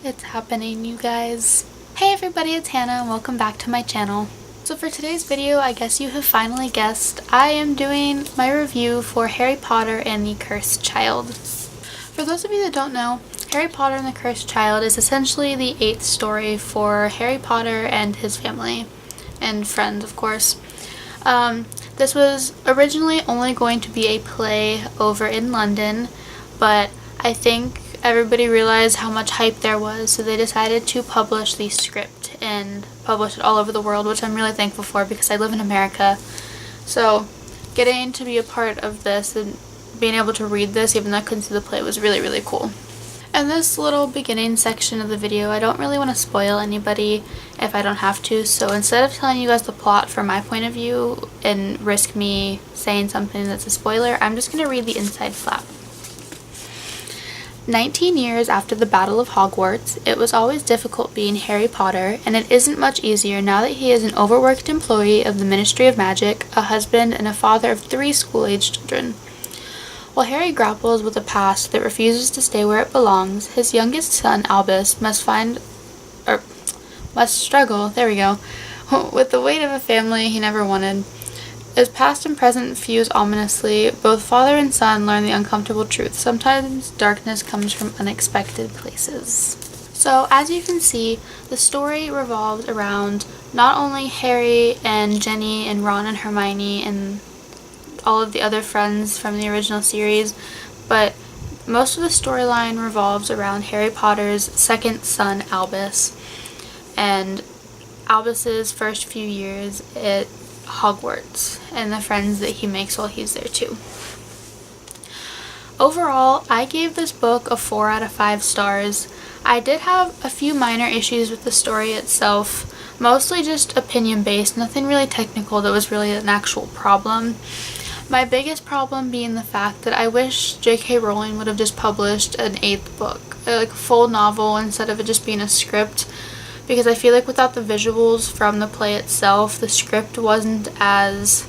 It's happening, you guys. Hey everybody, it's Hannah and welcome back to my channel. So for today's video, I guess you have finally guessed, I am doing my review for Harry Potter and the Cursed Child. For those of you that don't know, Harry Potter and the Cursed Child is essentially the 8th story for Harry Potter and his family, and friends, of course. This was originally only going to be a play over in London, but I think everybody realized how much hype there was, so they decided to publish the script and publish it all over the world, which I'm really thankful for because I live in America. So getting to be a part of this and being able to read this, even though I couldn't see the play, was really, really cool. And this little beginning section of the video, I don't really want to spoil anybody if I don't have to, so instead of telling you guys the plot from my point of view and risk me saying something that's a spoiler, I'm just going to read the inside flap. 19 years after the Battle of Hogwarts, it was always difficult being Harry Potter, and it isn't much easier now that he is an overworked employee of the Ministry of Magic, a husband, and a father of 3 school-aged children. While Harry grapples with a past that refuses to stay where it belongs, his youngest son, Albus, must struggle, with the weight of a family he never wanted. As past and present fuse ominously, both father and son learn the uncomfortable truth. Sometimes darkness comes from unexpected places. So, as you can see, the story revolves around not only Harry and Ginny and Ron and Hermione and all of the other friends from the original series, but most of the storyline revolves around Harry Potter's second son, Albus, and Albus's first few years at Hogwarts and the friends that he makes while he's there too. Overall, I gave this book a 4 out of 5 stars. I did have a few minor issues with the story itself, mostly just opinion based, nothing really technical that was really an actual problem. My biggest problem being the fact that I wish J.K. Rowling would have just published an 8th book, like a full novel instead of it just being a script. Because I feel like without the visuals from the play itself, the script wasn't as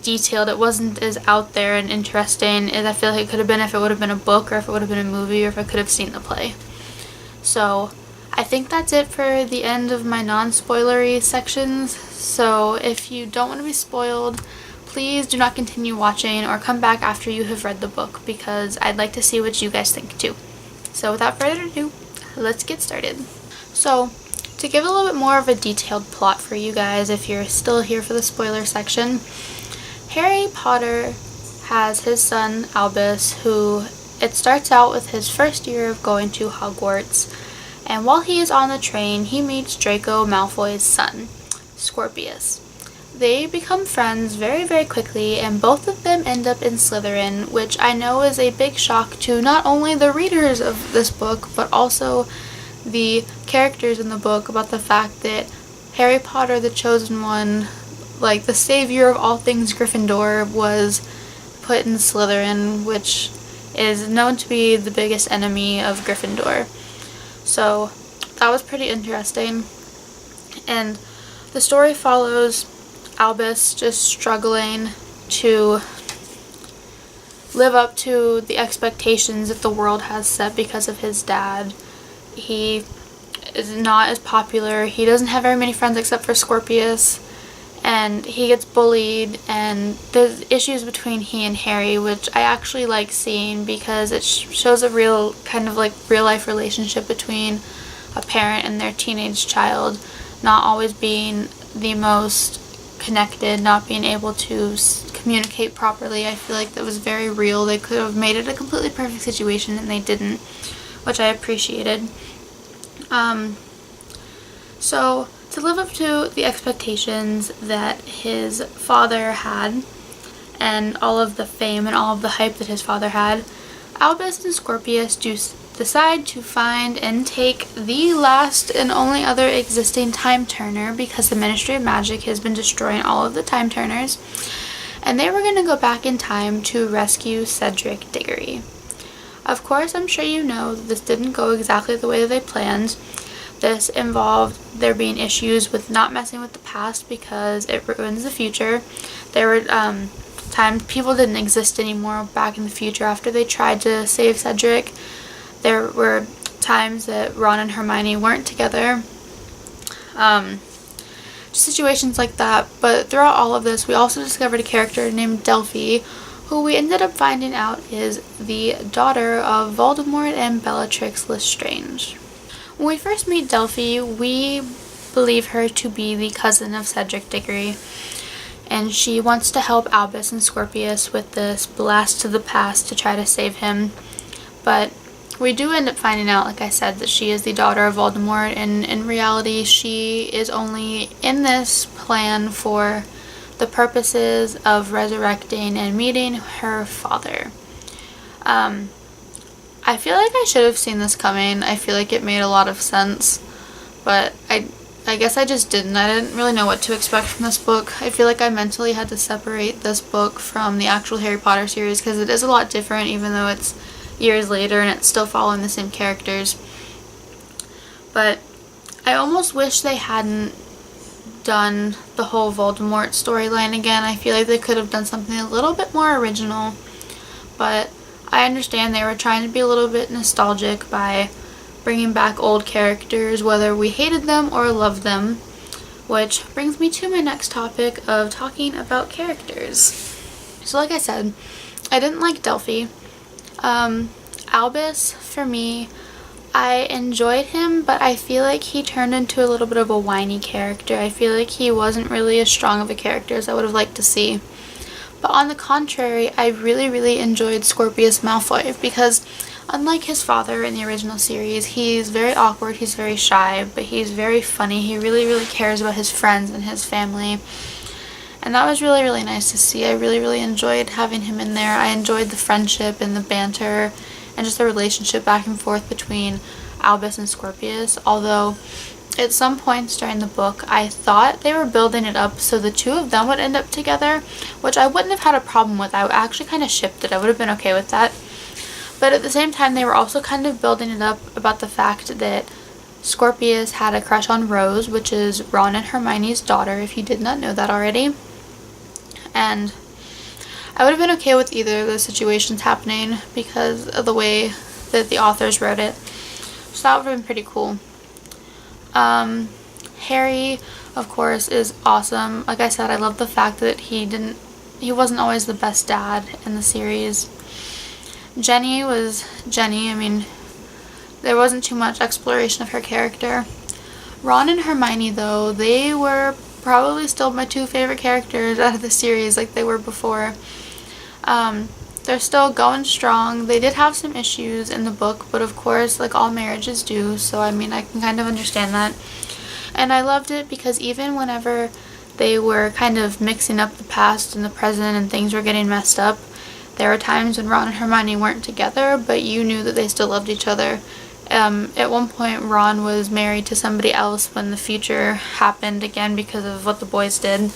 detailed, it wasn't as out there and interesting as I feel like it could have been if it would have been a book, or if it would have been a movie, or if I could have seen the play. So I think that's it for the end of my non-spoilery sections. So if you don't want to be spoiled, please do not continue watching or come back after you have read the book, because I'd like to see what you guys think too. So without further ado, let's get started. So, to give a little bit more of a detailed plot for you guys, if you're still here for the spoiler section, Harry Potter has his son Albus, who it starts out with his first year of going to Hogwarts, and while he is on the train, he meets Draco Malfoy's son, Scorpius. They become friends very, very quickly, and both of them end up in Slytherin, which I know is a big shock to not only the readers of this book, but also the characters in the book, about the fact that Harry Potter, the Chosen One, like the savior of all things Gryffindor, was put in Slytherin, which is known to be the biggest enemy of Gryffindor. So that was pretty interesting. And the story follows Albus just struggling to live up to the expectations that the world has set because of his dad. He is not as popular. He doesn't have very many friends except for Scorpius, and he gets bullied, and there's issues between he and Harry, which I actually like seeing because it shows a real kind of like real life relationship between a parent and their teenage child, not always being the most connected, not being able to communicate properly. I feel like that was very real. They could have made it a completely perfect situation and they didn't, which I appreciated. So to live up to the expectations that his father had and all of the fame and all of the hype that his father had, Albus and Scorpius decide to find and take the last and only other existing time turner, because the Ministry of Magic has been destroying all of the time turners, and they were going to go back in time to rescue Cedric Diggory. Of course, I'm sure you know that this didn't go exactly the way that they planned. This involved there being issues with not messing with the past because it ruins the future. There were times people didn't exist anymore back in the future after they tried to save Cedric. There were times that Ron and Hermione weren't together. Situations like that. But throughout all of this, we also discovered a character named Delphi, who we ended up finding out is the daughter of Voldemort and Bellatrix Lestrange. When we first meet Delphi, we believe her to be the cousin of Cedric Diggory, and she wants to help Albus and Scorpius with this blast to the past to try to save him. But we do end up finding out, like I said, that she is the daughter of Voldemort, and in reality she is only in this plan for the purposes of resurrecting and meeting her father. I feel like I should have seen this coming. I feel like it made a lot of sense, but I guess I just didn't. I didn't really know what to expect from this book. I feel like I mentally had to separate this book from the actual Harry Potter series because it is a lot different, even though it's years later and it's still following the same characters. But I almost wish they hadn't done the whole Voldemort storyline again. I feel like they could have done something a little bit more original, but I understand they were trying to be a little bit nostalgic by bringing back old characters, whether we hated them or loved them, which brings me to my next topic of talking about characters. So like I said, I didn't like Delphi. Albus, for me, I enjoyed him, but I feel like he turned into a little bit of a whiny character. I feel like he wasn't really as strong of a character as I would have liked to see. But on the contrary, I really enjoyed Scorpius Malfoy because unlike his father in the original series, he's very awkward, he's very shy, but he's very funny. He really cares about his friends and his family. And that was really nice to see. I really enjoyed having him in there. I enjoyed the friendship and the banter and just the relationship back and forth between Albus and Scorpius. Although at some points during the book, I thought they were building it up so the two of them would end up together, which I wouldn't have had a problem with. I actually kind of shipped it. I would have been okay with that. But at the same time, they were also kind of building it up about the fact that Scorpius had a crush on Rose, which is Ron and Hermione's daughter, if you did not know that already. And I would have been okay with either of those situations happening because of the way that the authors wrote it. So that would have been pretty cool. Harry, of course, is awesome. Like I said, I love the fact that he wasn't always the best dad in the series. Jenny was Jenny. I mean, there wasn't too much exploration of her character. Ron and Hermione, though, they were probably still my two favorite characters out of the series like they were before. They're still going strong. They did have some issues in the book, but of course, like all marriages do, so I mean, I can kind of understand that. And I loved it because even whenever they were kind of mixing up the past and the present and things were getting messed up, there were times when Ron and Hermione weren't together, but you knew that they still loved each other. At one point, Ron was married to somebody else when the future happened again because of what the boys did.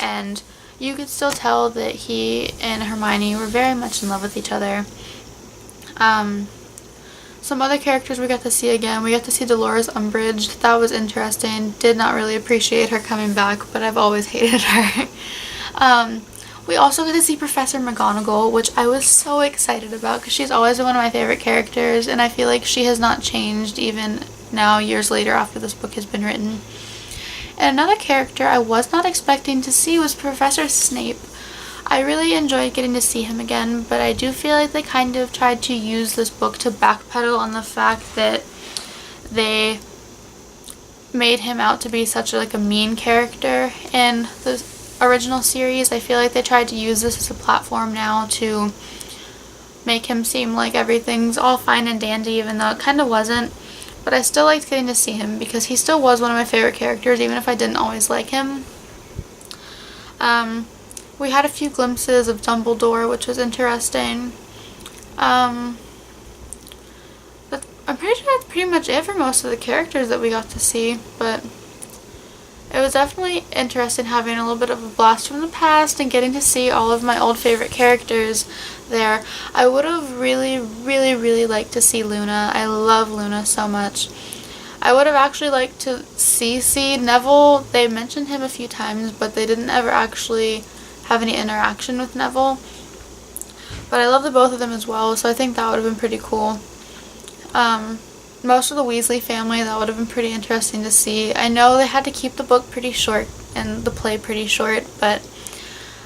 And you could still tell that he and Hermione were very much in love with each other. Some other characters we got to see again. We got to see Dolores Umbridge. That was interesting. Did not really appreciate her coming back, but I've always hated her. We also got to see Professor McGonagall, which I was so excited about because she's always been one of my favorite characters, and I feel like she has not changed even now, years later, after this book has been written. And another character I was not expecting to see was Professor Snape. I really enjoyed getting to see him again, but I do feel like they kind of tried to use this book to backpedal on the fact that they made him out to be such a mean character in the original series. I feel like they tried to use this as a platform now to make him seem like everything's all fine and dandy, even though it kind of wasn't. But I still liked getting to see him because he still was one of my favorite characters, even if I didn't always like him. We had a few glimpses of Dumbledore, which was interesting. But I'm pretty sure that's pretty much it for most of the characters that we got to see. But it was definitely interesting having a little bit of a blast from the past and getting to see all of my old favorite characters there. I would have really liked to see Luna. I love Luna so much. I would have actually liked to see Neville. They mentioned him a few times, but they didn't ever actually have any interaction with Neville. But I love the both of them as well, so I think that would have been pretty cool. most of the Weasley family. That would have been pretty interesting to see. I know they had to keep the book pretty short and the play pretty short, but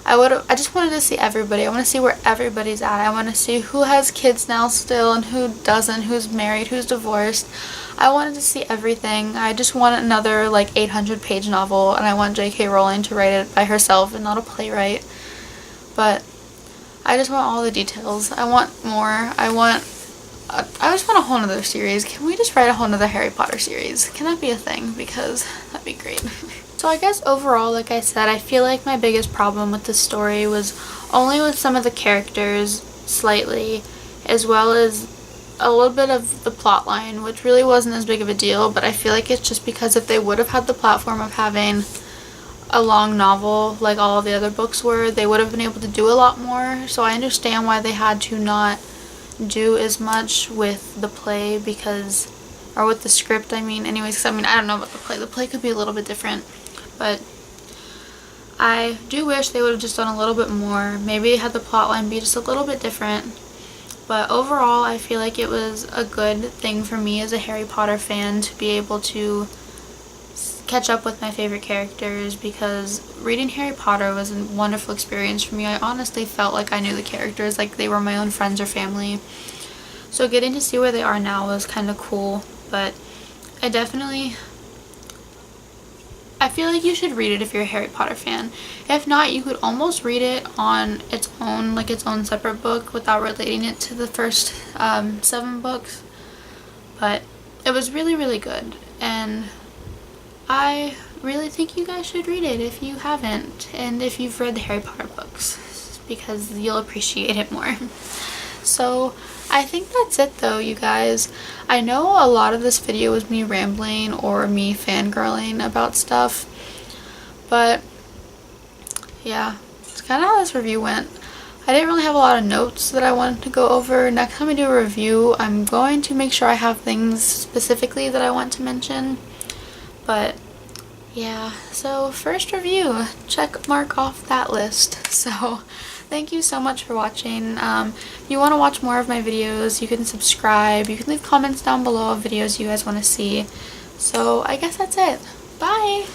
I just wanted to see everybody. I want to see where everybody's at. I want to see who has kids now still and who doesn't, who's married, who's divorced. I wanted to see everything. I just want another like 800-page novel, and I want J.K. Rowling to write it by herself and not a playwright. But I just want all the details. I want more. I just want a whole nother series. Can we just write a whole nother Harry Potter series? Can that be a thing? Because that'd be great. So I guess overall, like I said, I feel like my biggest problem with the story was only with some of the characters slightly, as well as a little bit of the plot line, which really wasn't as big of a deal, but I feel like it's just because if they would have had the platform of having a long novel like all of the other books were, they would have been able to do a lot more. So I understand why they had to not do as much with the play because, or with the script I mean, anyways, because I mean, I don't know about the play could be a little bit different, but I do wish they would have just done a little bit more, maybe had the plotline be just a little bit different. But overall, I feel like it was a good thing for me as a Harry Potter fan to be able to catch up with my favorite characters, because reading Harry Potter was a wonderful experience for me. I honestly felt like I knew the characters, like they were my own friends or family. So getting to see where they are now was kind of cool, but I feel like you should read it if you're a Harry Potter fan. If not, you could almost read it on its own, like its own separate book, without relating it to the first 7 books. But it was really, really good, and I really think you guys should read it if you haven't, and if you've read the Harry Potter books, because you'll appreciate it more. So I think that's it though, you guys. I know a lot of this video was me rambling or me fangirling about stuff, but yeah, it's kind of how this review went. I didn't really have a lot of notes that I wanted to go over. Next time I do a review, I'm going to make sure I have things specifically that I want to mention. But yeah, so first review, check mark off that list. So thank you so much for watching. If you want to watch more of my videos, you can subscribe. You can leave comments down below of videos you guys want to see. So I guess that's it. Bye!